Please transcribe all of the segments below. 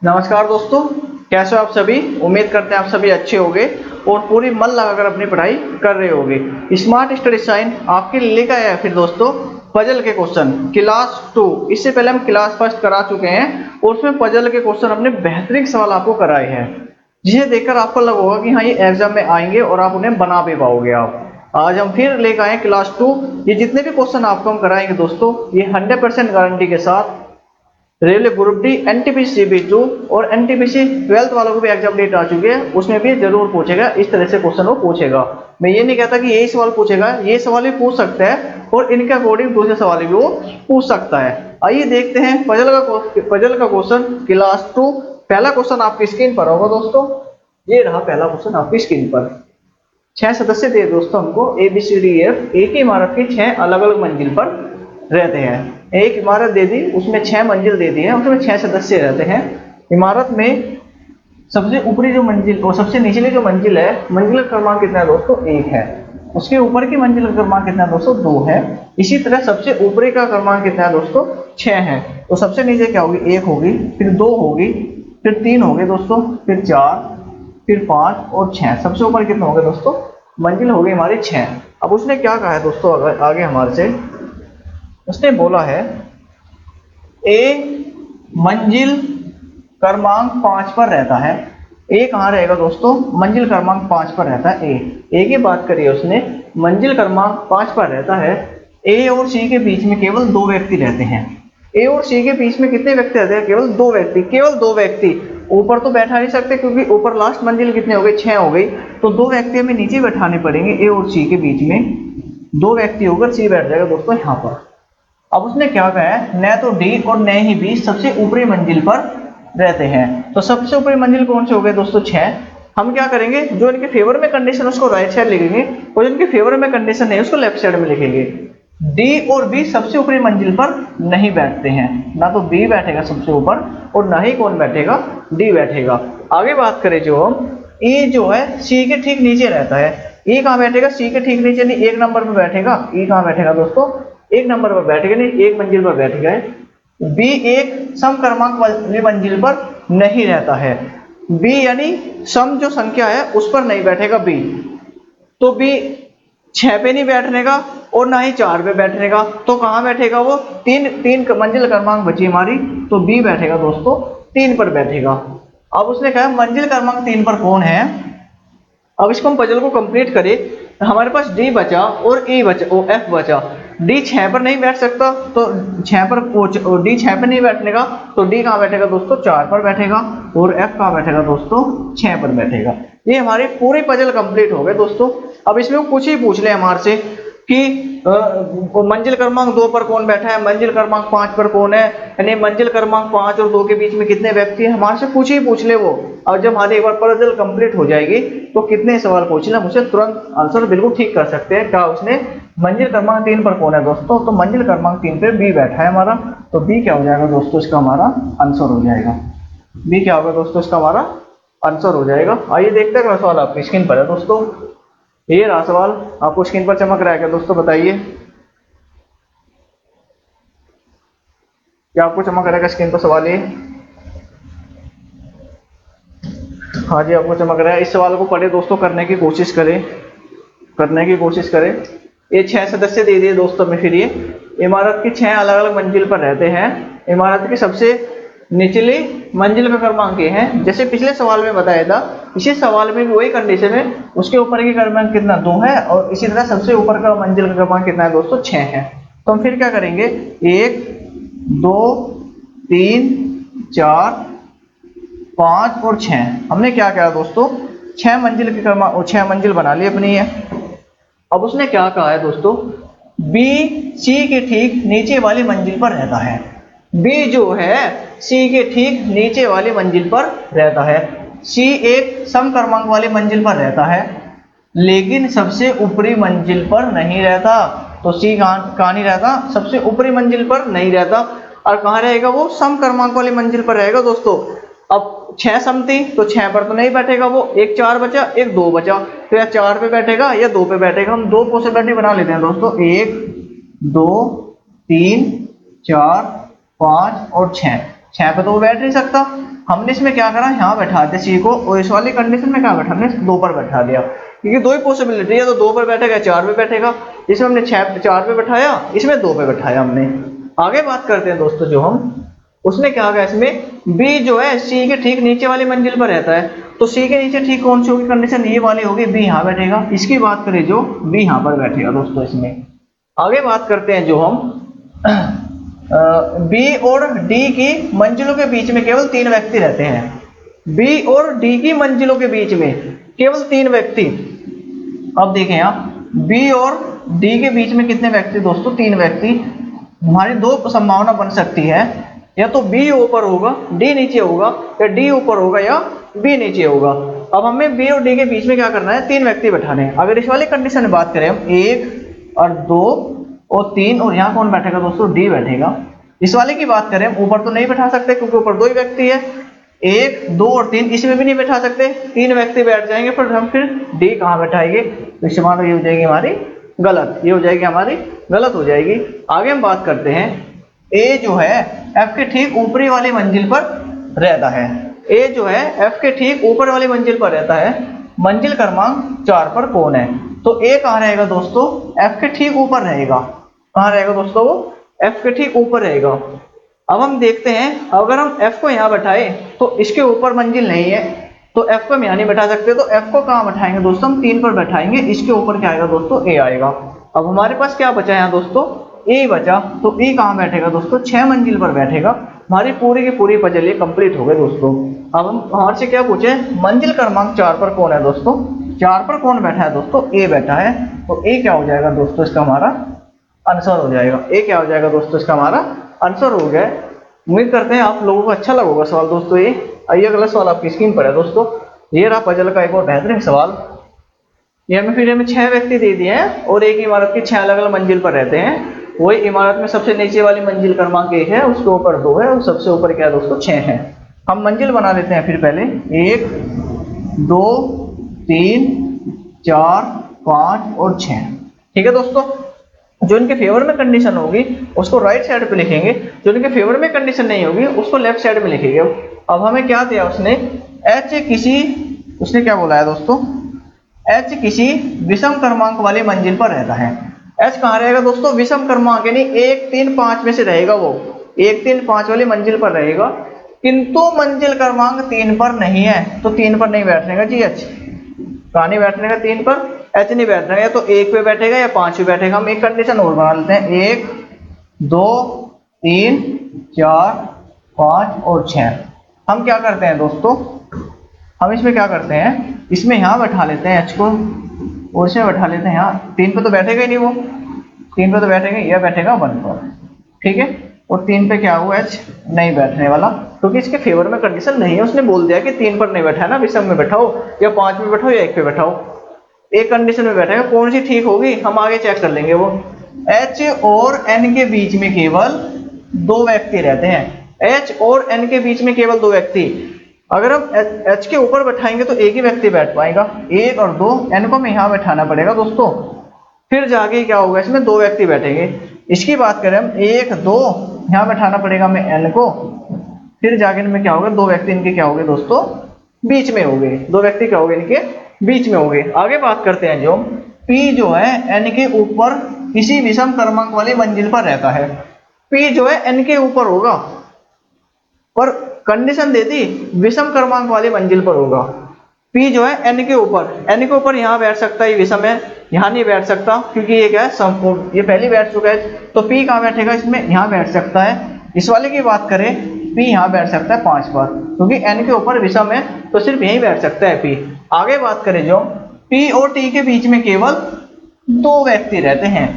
नमस्कार दोस्तों, कैसे हो आप सभी। उम्मीद करते हैं आप सभी अच्छे होंगे और पूरी मन लगाकर अपनी पढ़ाई कर रहे होंगे। स्मार्ट स्टडी साइन आपके लिए लेकर आया है फिर दोस्तों पजल के क्वेश्चन क्लास 2। इससे पहले हम क्लास फर्स्ट करा चुके हैं और उसमें पजल के क्वेश्चन हमने बेहतरीन सवाल आपको कराए हैं, जिसे देखकर आपको लगा होगा कि हाँ ये एग्जाम में आएंगे और आप उन्हें बना भी पाओगे। आप आज हम फिर लेकर आए क्लास 2। ये जितने भी क्वेश्चन आपको हम कराएंगे दोस्तों, ये 100% गारंटी के साथ रेलवे ग्रुप डी, एनटीपीसी सीबी2 और एनटीपीसी 12th वालों को भी एग्जाम डेट आ चुकी है, उसमें भी जरूर पूछेगा। इस तरह से क्वेश्चन वो पूछेगा। मैं ये नहीं कहता कि यही सवाल पूछेगा, ये सवाल भी पूछ सकता है और इनके अकॉर्डिंग दूसरे सवाल भी वो पूछ सकता है। आइए देखते हैं पजल का क्वेश्चन क्लास 2। पहला क्वेश्चन आपकी स्क्रीन पर होगा दोस्तों। ये रहा पहला क्वेश्चन आपकी स्क्रीन पर। 6 सदस्य दिए दोस्तों हमको ABCDEF। एक ही इमारत की 6 अलग अलग मंजिल पर रहते हैं। एक इमारत दे दी, उसमें 6 मंजिल दे दी है, उसमें 6 सदस्य रहते हैं। इमारत में सबसे ऊपरी जो मंजिल और सबसे निचली जो मंजिल है, मंजिल का क्रमांक कितना है दोस्तों? 1 है। उसके ऊपर की मंजिल का क्रमांक कितना है दोस्तों? 2 है। इसी तरह सबसे ऊपरी का क्रमांक कितना है दोस्तों? 6 है। तो सबसे नीचे क्या होगी? 1 होगी, फिर 2 होगी, फिर 3 होगी दोस्तों, फिर 4, फिर 5 और 6। सबसे ऊपर कितना होगा दोस्तों? मंजिल हो गई हमारी 6। अब उसने क्या कहा है दोस्तों आगे हमारे से? उसने बोला है ए मंजिल क्रमांक 5 पर रहता है। ए कहाँ रहेगा दोस्तों? मंजिल क्रमांक 5 पर रहता है। ए की बात करिए उसने, मंजिल क्रमांक 5 पर रहता है। ए और सी के बीच में केवल 2 व्यक्ति रहते हैं। ए और सी के बीच में कितने व्यक्ति रहते हैं? केवल 2 व्यक्ति। केवल 2 व्यक्ति। ऊपर तो बैठा नहीं सकते क्योंकि ऊपर लास्ट मंजिल कितने हो गई? 6 हो गई। तो 2 व्यक्ति हमें नीचे बैठाने पड़ेंगे। ए और सी के बीच में 2 व्यक्ति होकर सी बैठ जाएगा दोस्तों यहाँ पर। अब उसने क्या कहा है? न तो डी और न ही बी सबसे ऊपरी मंजिल पर रहते हैं। तो सबसे ऊपरी मंजिल कौन से हो गए दोस्तों? 6। हम क्या करेंगे? जो इनके फेवर में कंडीशन उसको राइट साइड लिखेंगे और जिनके फेवर में कंडीशन नहीं उसको लेफ्ट साइड में लिखेंगे। डी और बी सबसे ऊपरी मंजिल पर नहीं बैठते हैं। ना तो बी बैठेगा सबसे ऊपर और ना ही कौन बैठेगा? डी बैठेगा। आगे बात करें जो हम, ई जो है सी के ठीक नीचे रहता है। ई कहाँ बैठेगा? सी के ठीक नीचे नहीं, 1 नंबर पर बैठेगा। ई कहाँ बैठेगा दोस्तों? 1 नंबर पर बैठेगा नहीं, 1 मंजिल पर बैठेगा। बी एक सम क्रमांक वाली मंजिल पर नहीं रहता है। बी यानी सम जो संख्या है उस पर नहीं बैठेगा बी। तो बी 6 पे नहीं बैठने का और ना ही 4 पे बैठने का। तो कहाँ बैठेगा वो? तीन मंजिल क्रमांक बची हमारी, तो बी बैठेगा दोस्तों 3 पर बैठेगा। अब उसने कहा मंजिल क्रमांक 3 पर कौन है? अब इसको हम पजल को कंप्लीट करें, हमारे पास डी बचा और ई बचा और एफ बचा। डी 6 पर नहीं बैठ सकता तो 6 पर डी 6 पर नहीं बैठने का, तो डी कहाँ बैठेगा दोस्तों? 4 पर बैठेगा। और एफ कहाँ बैठेगा दोस्तों? 6 पर बैठेगा। ये हमारी पूरी पजल कंप्लीट हो गए दोस्तों। अब इसमें वो कुछ ही पूछ ले हमारे से कि मंजिल क्रमांक 2 पर कौन बैठा है, मंजिल क्रमांक 5 पर कौन है, यानी मंजिल क्रमांक 5 और 2 के बीच में कितने व्यक्ति हैं, हमारे से कुछ ही पूछ ले वो। और जब हमारी एक बार पजल कंप्लीट हो जाएगी तो कितने सवाल पूछ ले, मुझे तुरंत आंसर बिल्कुल ठीक कर सकते हैं। क्या उसने मंजिल क्रमांक 3 पर कौन है दोस्तों? तो मंजिल क्रमांक 3 पे बी बैठा है हमारा। तो बी क्या हो जाएगा दोस्तों? इसका हमारा आंसर हो जाएगा। बी क्या होगा दोस्तों? इसका हमारा आंसर हो जाएगा। आइए देखते हैं सवाल आपकी स्क्रीन पर है दोस्तों। ये रहा सवाल, आपको स्क्रीन पर चमक रहा है क्या दोस्तों? बताइए, क्या आपको चमक रहेगा स्क्रीन पर सवाल? ये हाँ जी, आपको चमक रहा है। इस सवाल को पढ़े दोस्तों, करने की कोशिश करें। ये 6 सदस्य दे दिए दोस्तों में। फिर ये इमारत की 6 अलग अलग मंजिल पर रहते हैं। इमारत की सबसे निचली मंजिल का क्रमांक ये है, जैसे पिछले सवाल में बताया था। इसी सवाल में भी वही कंडीशन है, उसके ऊपर की क्रमांक कितना? 2 है और इसी तरह सबसे ऊपर का मंजिल का क्रमांक कितना है दोस्तों? 6 है। तो हम फिर क्या करेंगे? 1 2 3 4 5 और 6। हमने क्या किया दोस्तों? 6 मंजिल के क्रमांक और 6 मंजिल बना ली अपनी है। अब उसने क्या कहा है दोस्तों? बी सी के ठीक नीचे वाली मंजिल पर रहता है। बी जो है सी के ठीक नीचे वाली मंजिल पर रहता है। सी एक सम क्रमांक वाली मंजिल पर रहता है, लेकिन सबसे ऊपरी मंजिल पर नहीं रहता। तो सी कहाँ नहीं रहता? सबसे ऊपरी मंजिल पर नहीं रहता। और कहाँ रहेगा वो? सम क्रमांक वाली मंजिल पर रहेगा दोस्तों। अब 6 सम थी तो 6 पर तो नहीं बैठेगा वो, एक 4 बचा, एक 2 बचा। तो या 4 पे बैठेगा या 2 पे बैठेगा। हम 2 पॉसिबिलिटी बना लेते हैं दोस्तों, 1 2 3 4 5 और 6। 6 पे तो वो बैठ नहीं सकता। हमने इसमें क्या करा, यहाँ बैठा दिया सी को, और इस वाली कंडीशन में क्या बैठा, हमने 2 पर बैठा दिया, क्योंकि 2 ही पॉसिबिलिटी है, तो 2 पर बैठेगा 4 पे बैठेगा। इसमें हमने 4 पे बैठाया, इसमें 2 पे बैठाया हमने। आगे बात करते हैं दोस्तों, जो हम उसने क्या कहा इसमें, बी जो है सी के ठीक नीचे वाली मंजिल पर रहता है, तो सी के नीचे ठीक कौन सी होगी कंडीशन, ये वाली होगी, बी यहाँ बैठेगा। इसकी बात करें जो, बी यहाँ पर बैठेगा दोस्तों इसमें। आगे बात करते हैं जो हम बी और डी की मंजिलों के बीच में केवल 3 व्यक्ति रहते हैं। बी और डी की मंजिलों के बीच में केवल 3 व्यक्ति। अब देखें आप, बी और डी के बीच में कितने व्यक्ति दोस्तों, 3 व्यक्ति। हमारी 2 संभावना बन सकती है, या तो बी ऊपर होगा डी नीचे होगा, या डी ऊपर होगा या बी नीचे होगा। अब हमें बी और डी के बीच में क्या करना है, 3 व्यक्ति बैठाने हैं। अगर इस वाली कंडीशन में बात करें हम, 1 और 2 और 3, और यहाँ कौन बैठेगा दोस्तों, डी बैठेगा। इस वाले की बात करें, ऊपर तो नहीं बैठा सकते क्योंकि ऊपर 2 ही व्यक्ति है, 1 2 और 3, इसमें भी नहीं बैठा सकते, 3 व्यक्ति बैठ जाएंगे, पर हम फिर डी कहाँ बैठाएंगे, तो इससे मान लो ये हो जाएगी हमारी गलत, ये हो जाएगी हमारी गलत हो जाएगी। आगे हम बात करते हैं, ए जो है एफ के ठीक ऊपरी वाली मंजिल पर रहता है। ए जो है एफ के ठीक ऊपर वाली मंजिल पर रहता है, मंजिल क्रमांक 4 पर कौन है। तो ए कहाँ रहेगा दोस्तों, एफ के ठीक ऊपर रहेगा। कहाँ रहेगा दोस्तों, वो एफ के ठीक ऊपर रहेगा। अब हम देखते हैं, अगर हम एफ को यहाँ बैठाए तो इसके ऊपर मंजिल नहीं है, तो एफ को हम यहाँ नहीं बैठा सकते, तो एफ को कहाँ बैठाएंगे दोस्तों, हम 3 पर बैठाएंगे। इसके ऊपर क्या आएगा दोस्तों, ए आएगा। अब हमारे पास क्या बचा यहाँ दोस्तों, ए बचा, तो ए कहाँ बैठेगा दोस्तों, 6 मंजिल पर बैठेगा। हमारी पूरी की पूरी पजल ये कंप्लीट हो गई दोस्तों। अब हम हमारे से क्या पूछे, मंजिल क्रमांक 4 पर कौन है दोस्तों, 4 पर कौन बैठा है दोस्तों, ए बैठा है। तो ए क्या हो जाएगा दोस्तों, इसका हमारा आंसर हो जाएगा। ए क्या हो जाएगा दोस्तों, इसका हमारा आंसर हो गया। उम्मीद करते हैं आप लोगों को अच्छा लगा होगा सवाल दोस्तों ये। आइए अगला सवाल आपकी स्क्रीन पर है दोस्तों, ये रहा पजल का एक और बेहतरीन सवाल। ये हमें 6 व्यक्ति दे दिए हैं और एक इमारत की 6 अलग अलग मंजिल पर रहते हैं। वही इमारत में सबसे नीचे वाली मंजिल क्रमांक 1 है, उसके ऊपर 2 है, और सबसे ऊपर क्या है दोस्तों, 6 है। हम मंजिल बना लेते हैं फिर पहले, 1 2 3 4 5 और 6। ठीक है दोस्तों, जो इनके फेवर में कंडीशन होगी उसको राइट साइड पे लिखेंगे, जो इनके फेवर में कंडीशन नहीं होगी उसको लेफ्ट साइड में लिखेंगे। अब हमें क्या दिया उसने, एच किसी, उसने क्या बोला है दोस्तों, एच किसी विषम क्रमांक वाली मंजिल पर रहता है। एच कहाँ रहेगा दोस्तों, विषम क्रमांक यानी 1 3 5 में से रहेगा, वो 1 3 5 वाली मंजिल पर रहेगा, किंतु मंजिल क्रमांक 3 पर नहीं है, तो 3 पर नहीं बैठने जी एच। कहाँ नहीं बैठने का, 3 पर एच नहीं बैठना है, या तो 1 पे बैठेगा या 5 पे बैठेगा। हम एक कंडीशन और बना लेते हैं, 1 2 3 4 5 और 6। हम क्या करते हैं दोस्तों, हम इसमें क्या करते हैं, इसमें यहाँ बैठा लेते हैं एच को, और इसमें बैठा लेते हैं यहाँ। 3 पे तो बैठेगा ही नहीं वो, 3 पे तो बैठेगा, यह बैठेगा 1 पर, ठीक है। और 3 पे क्या हुआ, एच नहीं बैठने वाला, क्योंकि इसके फेवर में कंडीशन नहीं है। उसने बोल दिया कि 3 पर नहीं बैठा है ना, विषम में बैठाओ, या 5 में बैठाओ, या 1 पे बैठाओ। एक कंडीशन में बैठेगा, कौन सी ठीक होगी हम आगे चेक कर लेंगे। वो एच और एन के बीच में केवल 2 व्यक्ति रहते हैं। एच और एन के बीच में केवल 2 व्यक्ति। अगर हम एच के ऊपर बैठाएंगे तो एक ही व्यक्ति बैठ पाएगा, 1 और 2, एन को हमें यहाँ बैठाना पड़ेगा दोस्तों। फिर जाके क्या होगा, इसमें 2 व्यक्ति बैठेंगे। इसकी बात करें हम, 1 2 यहाँ बैठाना पड़ेगा हमें एन को, फिर जाके इनमें क्या होगा, 2 व्यक्ति इनके क्या हो गए दोस्तों, बीच में हो गए। 2 व्यक्ति क्या हो गए, इनके बीच में हो गए। आगे बात करते हैं, जो P जो है n के ऊपर किसी विषम क्रमांक वाली मंजिल पर रहता है। P जो है n के ऊपर होगा, पर कंडीशन दे दी विषम क्रमांक वाली मंजिल पर होगा। P जो है n के ऊपर यहाँ बैठ सकता है, ये विषम है, यहाँ नहीं बैठ सकता क्योंकि ये क्या है, समकोण, ये पहले बैठ चुका है। तो P कहाँ बैठेगा, इसमें यहाँ बैठ सकता है। इस वाले की बात करें, P यहाँ बैठ सकता है 5 पर, क्योंकि n के ऊपर विषम है तो सिर्फ यहीं बैठ सकता है P। आगे बात करें, जो P और T के बीच में केवल 2 व्यक्ति रहते हैं।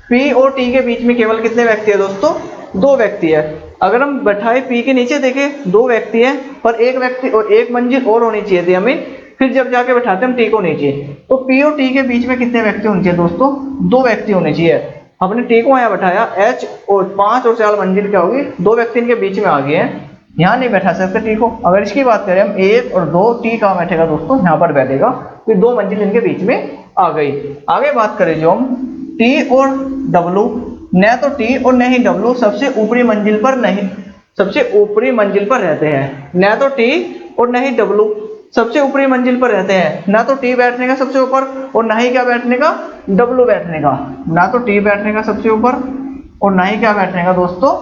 P और T के बीच में केवल कितने व्यक्ति है दोस्तों, 2 व्यक्ति है। अगर हम बैठाए P के नीचे देखें 2 व्यक्ति है, पर एक व्यक्ति और एक मंजिल और होनी चाहिए थी हमें, फिर जब जाके बैठाते हम T को नीचे, तो P और T के बीच में कितने व्यक्ति होने चाहिए दोस्तों, 2 व्यक्ति होने चाहिए। हमने T को यहाँ बैठाया, H और 5 और 4 मंजिल क्या होगी, 2 व्यक्ति इनके बीच में आ गए हैं, यहाँ नहीं बैठा सकते T को। अगर इसकी बात करें हम, 1 और 2, T कहाँ बैठेगा दोस्तों, यहाँ पर बैठेगा, फिर 2 मंजिल इनके बीच में आ गई। आगे बात करें, जो हम T और W, न तो T और न ही W सबसे ऊपरी मंजिल पर नहीं, सबसे ऊपरी मंजिल पर रहते हैं, न तो टी और न ही डब्लू सबसे ऊपरी मंजिल पर रहते हैं। ना तो टी बैठने का सबसे ऊपर और ना ही क्या बैठने का, डब्लू बैठने का। ना तो टी बैठने का सबसे ऊपर और ना ही क्या बैठने का दोस्तों,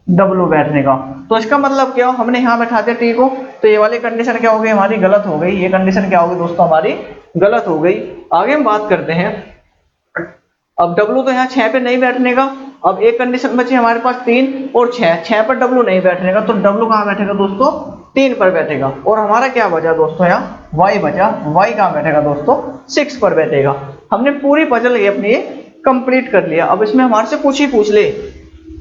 डब्लू बैठने का। तो इसका मतलब क्या, हमने यहाँ बैठा दिया टी को, तो ये वाली कंडीशन क्या हो गई हमारी, गलत हो गई। ये कंडीशन क्या होगी दोस्तों, हमारी गलत हो गई। आगे हम बात करते हैं। अब डब्लू तो यहाँ 6 पे नहीं बैठने का। अब एक कंडीशन बची हमारे पास 3 और 6, 6 पर डब्लू नहीं बैठने का, तो डब्लू कहाँ बैठेगा दोस्तों, 3 पर बैठेगा। और हमारा क्या बचा दोस्तों, यहाँ वाई बचा। वाई कहाँ बैठेगा दोस्तों, 6 पर बैठेगा। हमने पूरी पजल ये अपनी कंप्लीट कर लिया। अब इसमें हमारे से कुछ ही पूछ ले,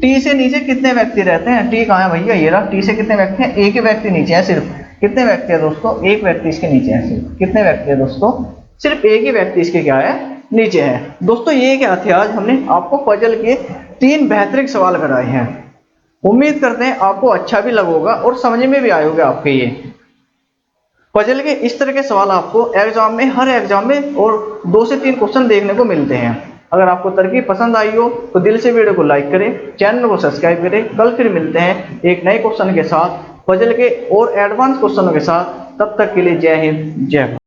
टी से नीचे कितने व्यक्ति रहते हैं। टी कहाँ है भैया, ये रहा। टी से कितने व्यक्ति हैं, एक ही व्यक्ति नीचे है सिर्फ। कितने व्यक्ति है दोस्तों, एक व्यक्ति इसके नीचे है सिर्फ। कितने व्यक्ति है दोस्तों, सिर्फ एक ही व्यक्ति इसके क्या है, नीचे है। दोस्तों ये क्या थे, आज हमने आपको पजल के 3 बेहतरीन सवाल कराए हैं। उम्मीद करते हैं आपको अच्छा भी लगा होगा और समझ में भी आए होंगे आपके ये पजल के। इस तरह के सवाल आपको एग्जाम में, हर एग्जाम में और 2 से 3 क्वेश्चन देखने को मिलते हैं। अगर आपको तरकीब पसंद आई हो तो दिल से वीडियो को लाइक करें, चैनल को सब्सक्राइब करें। कल फिर मिलते हैं एक नए क्वेश्चन के साथ, पजल के और एडवांस क्वेश्चनों के साथ। तब तक के लिए जय हिंद, जय भारत।